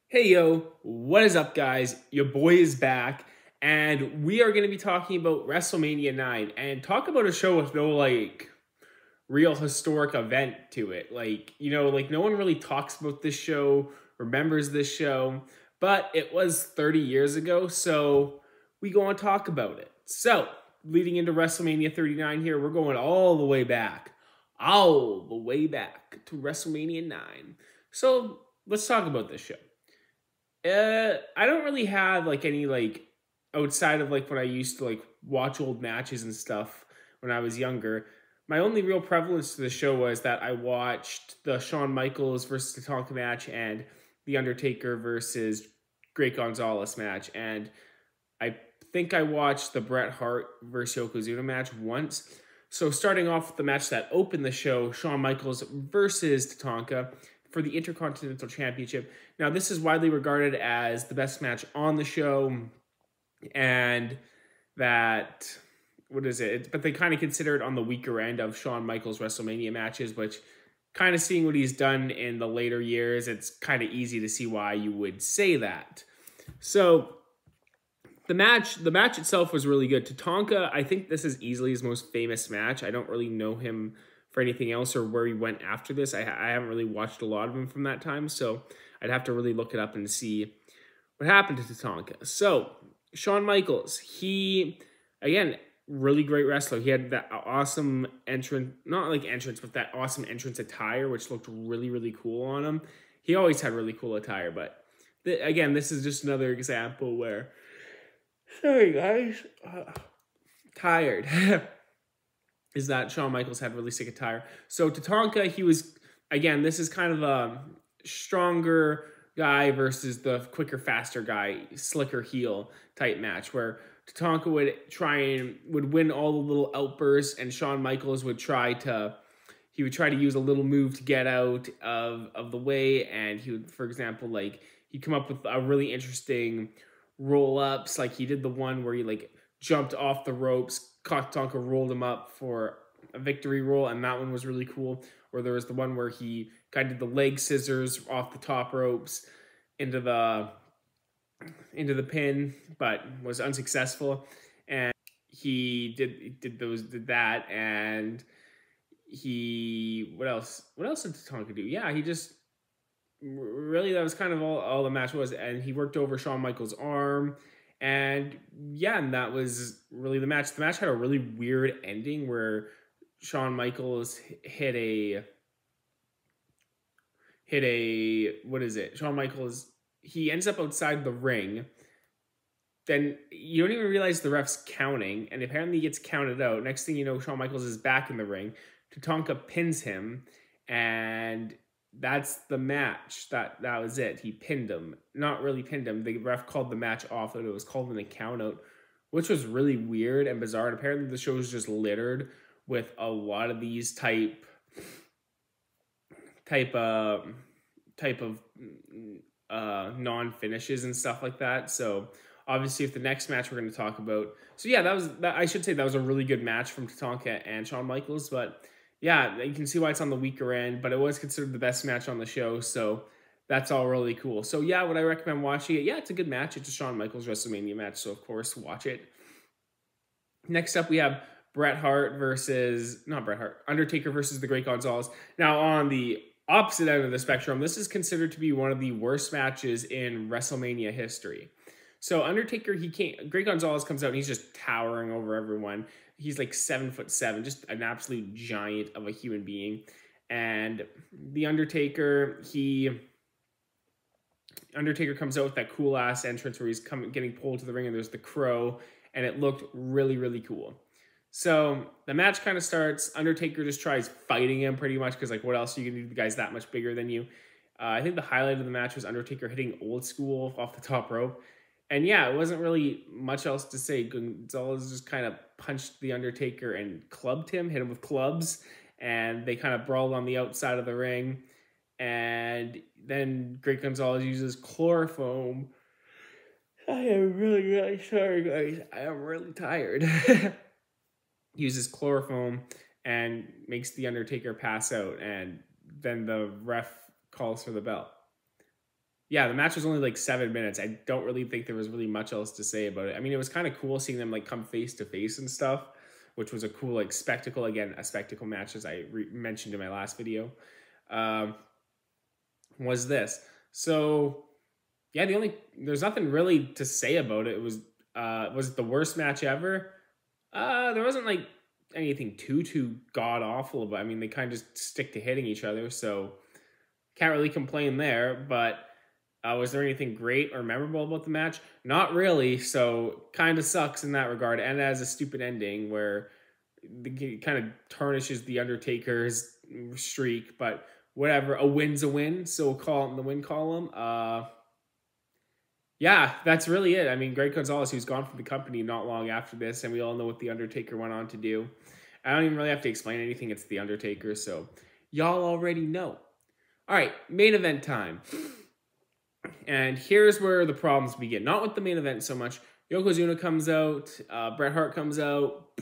Hey yo, what is up guys? Your boy is back and we are going to be talking about WrestleMania 9 and talk about a show with no real historic event to it. No one really talks about this show, remembers this show, but it was 30 years ago, so we go and talk about it. So, leading into WrestleMania 39 here, we're going all the way back to WrestleMania 9. So, let's talk about this show. I don't really have any outside of when I used to watch old matches and stuff when I was younger. My only real prevalence to the show was that I watched the Shawn Michaels versus Tatanka match and the Undertaker versus Great Gonzalez match, and I think I watched the Bret Hart versus Yokozuna match once. So starting off with the match that opened the show, Shawn Michaels versus Tatanka for the Intercontinental Championship. Now, this is widely regarded as the best match on the show, and that, but they kind of consider it on the weaker end of Shawn Michaels' WrestleMania matches, which kind of seeing what he's done in the later years, it's kind of easy to see why you would say that. So, the match itself was really good. Tatanka, I think this is easily his most famous match. I don't really know him for anything else or where he went after this. I haven't really watched a lot of him from that time, so I'd have to really look it up and see what happened to Tatanka. So, Shawn Michaels, he, again, really great wrestler. He had that awesome but that awesome entrance attire, which looked really, really cool on him. He always had really cool attire, but again, this is just another example where, sorry guys, tired. Is that Shawn Michaels had really sick attire. So Tatanka, he was, again, this is kind of a stronger guy versus the quicker, faster guy, slicker heel type match where Tatanka would win all the little outbursts, and Shawn Michaels would try to use a little move to get out of the way, and he would, for example, he'd come up with a really interesting roll-ups, like he did the one where he jumped off the ropes, caught Tatanka, rolled him up for a victory roll, and that one was really cool. Or there was the one where he kind of did the leg scissors off the top ropes into the pin, but was unsuccessful. And he did that, and what else did Tatanka do? Yeah, he just really, that was kind of all the match was, and he worked over Shawn Michaels' arm. And yeah, and that was really the match. The match had a really weird ending where Shawn Michaels hit a Shawn Michaels, he ends up outside the ring. Then you don't even realize the ref's counting, and apparently he gets counted out. Next thing you know, Shawn Michaels is back in the ring. Tatanka pins him, and that's the match. That was it. He pinned him. Not really pinned him. The ref called the match off, but it was called an count out, which was really weird and bizarre. And apparently the show is just littered with a lot of these type of non-finishes and stuff like that. So obviously, if the next match we're going to talk about, so yeah, I should say that was a really good match from Tatanka and Shawn Michaels, but yeah, you can see why it's on the weaker end, but it was considered the best match on the show, so that's all really cool. So yeah, would I recommend watching it? Yeah, it's a good match. It's a Shawn Michaels WrestleMania match, so of course, watch it. Next up, we have Undertaker versus the Great Gonzalez. Now, on the opposite end of the spectrum, this is considered to be one of the worst matches in WrestleMania history. So Undertaker, Great Gonzalez comes out and he's just towering over everyone. He's like 7'7", just an absolute giant of a human being. And the Undertaker comes out with that cool ass entrance where he's getting pulled to the ring and there's the crow, and it looked really, really cool. So the match kind of starts. Undertaker just tries fighting him pretty much because what else are you going to do? The guy's that much bigger than you. I think the highlight of the match was Undertaker hitting Old School off the top rope. And yeah, it wasn't really much else to say. Gonzalez just kind of punched the Undertaker and clubbed him, hit him with clubs, and they kind of brawled on the outside of the ring. And then Great Gonzalez uses chloroform. I am really, really sorry, guys. I am really tired. Uses chloroform and makes the Undertaker pass out, and then the ref calls for the bell. yeah, the match was only like 7 minutes. I don't really think there was really much else to say about it. I mean, it was kind of cool seeing them like come face to face and stuff, which was a cool like spectacle. Again, a spectacle match, as I mentioned in my last video. Um, was this so? Yeah, there's nothing really to say about it. It was it the worst match ever? There wasn't like anything too god awful about. I mean, they kind of just stick to hitting each other, so can't really complain there. But was there anything great or memorable about the match? Not really. So kind of sucks in that regard, and as a stupid ending where it kind of tarnishes the Undertaker's streak. But whatever, a win's a win. So we'll call it in the win column. Yeah, that's really it. I mean, Greg Gonzalez, who's gone from the company not long after this, and we all know what The Undertaker went on to do. I don't even really have to explain anything. It's The Undertaker, so y'all already know. All right, main event time. And here's where the problems begin. Not with the main event so much. Yokozuna comes out. Bret Hart comes out.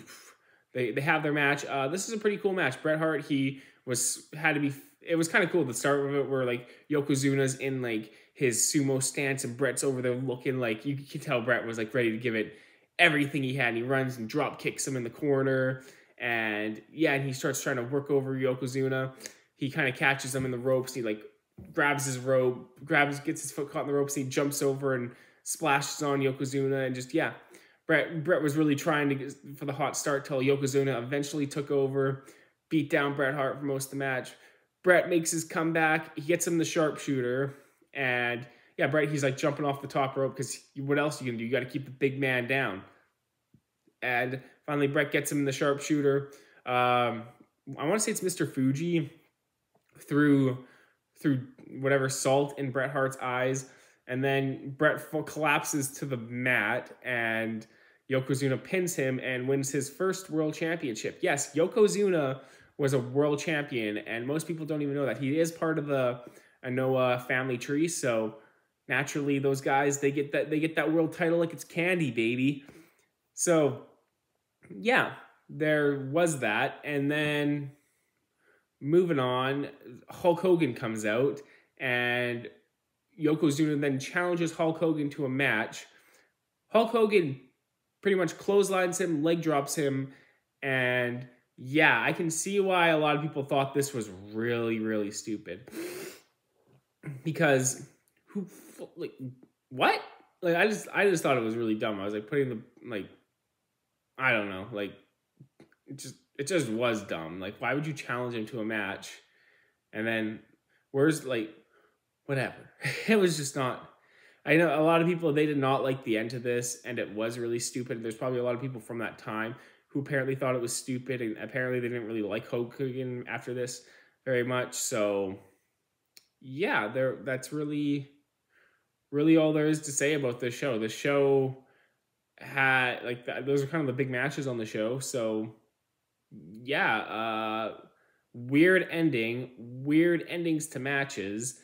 They have their match. This is a pretty cool match. Bret Hart, it was kind of cool. The start of it where like Yokozuna's in like his sumo stance and Bret's over there looking like, you can tell Bret was like ready to give it everything he had. And he runs and drop kicks him in the corner. And yeah, and he starts trying to work over Yokozuna. He kind of catches him in the ropes. He like grabs his rope, gets his foot caught in the ropes. And he jumps over and splashes on Yokozuna. And just, yeah, Bret was really trying to get for the hot start till Yokozuna eventually took over, beat down Bret Hart for most of the match. Bret makes his comeback. He gets him the sharpshooter. And yeah, Bret, he's like jumping off the top rope because what else are you going to do? You got to keep the big man down. And finally, Bret gets him in the sharpshooter. I want to say it's Mr. Fuji through whatever salt in Bret Hart's eyes. And then Bret collapses to the mat and Yokozuna pins him and wins his first world championship. Yes, Yokozuna was a world champion, and most people don't even know that. He is part of the Anoa family tree, so naturally those guys, they get that world title like it's candy, baby. So yeah, there was that. And then moving on, Hulk Hogan comes out and Yokozuna then challenges Hulk Hogan to a match. Hulk Hogan pretty much clotheslines him, leg drops him, and yeah, I can see why a lot of people thought this was really, really stupid. Because what? Like I just thought it was really dumb. I was like putting I don't know, like it just was dumb. Like, why would you challenge him to a match? And then where's like whatever. It was just not. I know a lot of people, they did not like the end to this, and it was really stupid. There's probably a lot of people from that time who apparently thought it was stupid, and apparently they didn't really like Hulk Hogan after this very much. So yeah, that's really all there is to say about this show. The show had those are kind of the big matches on the show. So yeah, weird endings to matches.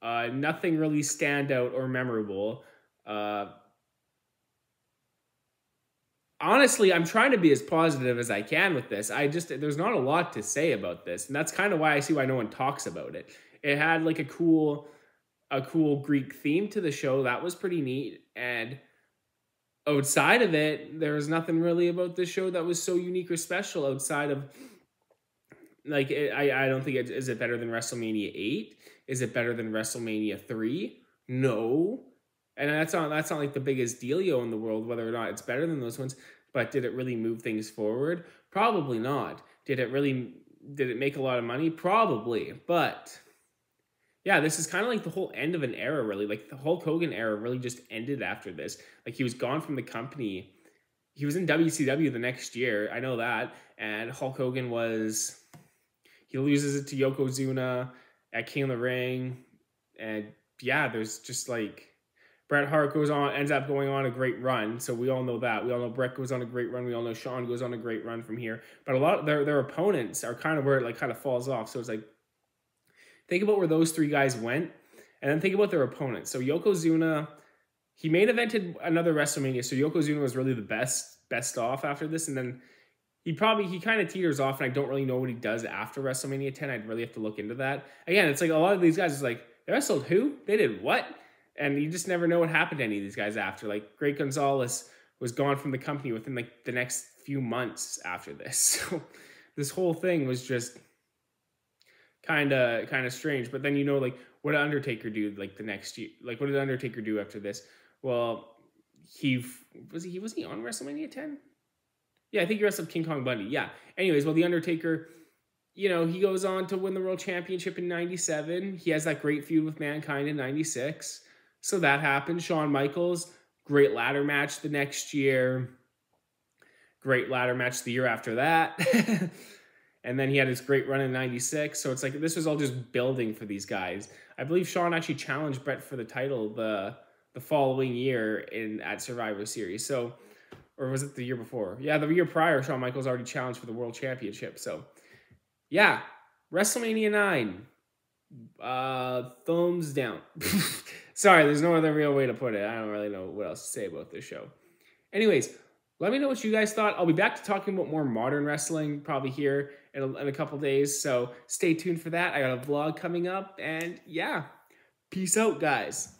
Nothing really stand out or memorable. Honestly, I'm trying to be as positive as I can with this. There's not a lot to say about this, and that's kind of why I see why no one talks about it. It had like a cool Greek theme to the show that was pretty neat, and outside of it, there was nothing really about this show that was so unique or special. Outside of I don't think is it better than WrestleMania 8? Is it better than WrestleMania 3? No. And that's not like the biggest dealio in the world, whether or not it's better than those ones. But did it really move things forward? Probably not. Did it make a lot of money? Probably. But yeah, this is kind of like the whole end of an era, really. Like the Hulk Hogan era really just ended after this. Like he was gone from the company. He was in WCW the next year. I know that. And Hulk Hogan he loses it to Yokozuna at King of the Ring. And yeah, there's just like Bret Hart ends up going on a great run. So we all know that. We all know Bret goes on a great run. We all know Shawn goes on a great run from here. But a lot of their opponents are kind of where it kind of falls off. So it's like, think about where those three guys went, and then think about their opponents. So Yokozuna, he main evented another WrestleMania. So Yokozuna was really the best off after this, and then he kind of teeters off, and I don't really know what he does after WrestleMania 10. I'd really have to look into that. Again, it's like a lot of these guys is like They wrestled who? They did what? And you just never know what happened to any of these guys after. Like, Great Gonzalez was gone from the company within like the next few months after this. So this whole thing was just kind of strange. But then, you know, like, what did Undertaker do like the next year? Like, what did Undertaker do after this? Well, he was he on WrestleMania 10? Yeah, I think he wrestled King Kong Bundy. Yeah. Anyways, well, the Undertaker, you know, he goes on to win the World Championship in 97. He has that great feud with Mankind in 96. So that happened. Shawn Michaels, great ladder match the next year. Great ladder match the year after that. And then he had his great run in 96. So it's like this was all just building for these guys. I believe Shawn actually challenged Bret for the title the following year at Survivor Series. So, or was it the year before? Yeah, the year prior, Shawn Michaels already challenged for the World Championship. So, yeah, WrestleMania 9. Thumbs down. Sorry, there's no other real way to put it. I don't really know what else to say about this show. Anyways, let me know what you guys thought. I'll be back to talking about more modern wrestling probably here in a couple days. So stay tuned for that. I got a vlog coming up. And yeah, peace out, guys.